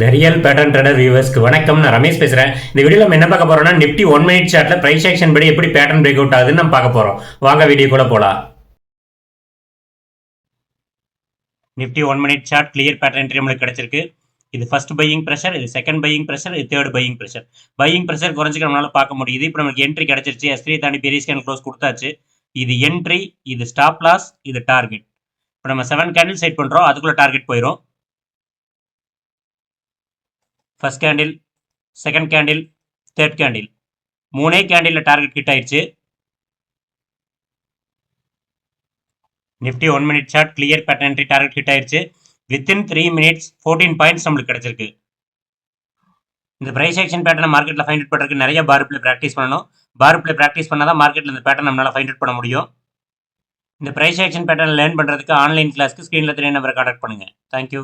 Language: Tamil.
த ரியல் பேட்டர்ன் ட்ரேடர் வியூவர்ஸ்க்கு வணக்கம். நான் ரமேஷ் பேசுறேன். இந்த வீடியோல நம்ம என்ன பார்க்க போறோம்னா, நிப்டி 1 மினிட் சார்ட்ல பிரைஸ் ஆக்ஷன் படி எப்படி பேட்டர்ன் பிரேக் அவுட் ஆகுதுன்னு நம்ம பார்க்க போறோம். வாங்க வீடியோக்குள்ள போலாம். Nifty 1 minute chart clear pattern entry நம்மளுக்கு கிடைச்சிருக்கு. இது ஃபர்ஸ்ட் பையிங் பிரஷர், இது செகண்ட் பையிங் பிரஷர், இது third buying pressure. Buying pressure குறைஞ்சிக்க நம்மளால பார்க்க முடியுது. இப்போ நமக்கு என்ட்ரி கிடைச்சிருச்சு. S3 தாண்டி பெரிய ஸ்கேன் க்ளோஸ் கொடுத்தாச்சு. இது என்ட்ரி, இது ஸ்டாப் லாஸ், இது டார்கெட். இப்போ நம்ம 7 கேண்டில் செட் பண்றோம். அதுக்குள்ள டார்கெட் போயிடும். First candle, second candle, third candle, மூணே கேண்டில் டார்கெட் ஹிட் ஆயிடுச்சு. Nifty 1 minute chart clear pattern entry target hit ஆயிடுச்சு. வித்தின் 3 மினிட்ஸ் 14 பாயிண்ட்ஸ் நம்மளுக்கு கிடைச்சிருக்கு. இந்த பிரைஸ் ஆக்ஷன் பேட்டர்னை மார்க்கெட்டில் ஃபைண்ட் அவுட் பண்ணுறதுக்கு நிறைய பார் பிளே ப்ராக்டிஸ் பண்ணணும். பார் பிளே ப்ராக்டிஸ் பண்ணால் தான் மார்க்கெட்டில் இந்த பேட்டர்ன் நம்மளால் ஃபைண்ட் அவுட் பண்ண முடியும். இந்த பிரைஸ் ஆக்ஷன் பேட்டர்ன் லேர்ன் பண்ணுறதுக்கு ஆன்லைன் கிளாஸ்க்கு ஸ்க்ரீனில் 3 நம்பரை கான்டாக்ட் பண்ணுங்கள். தேங்க்யூ.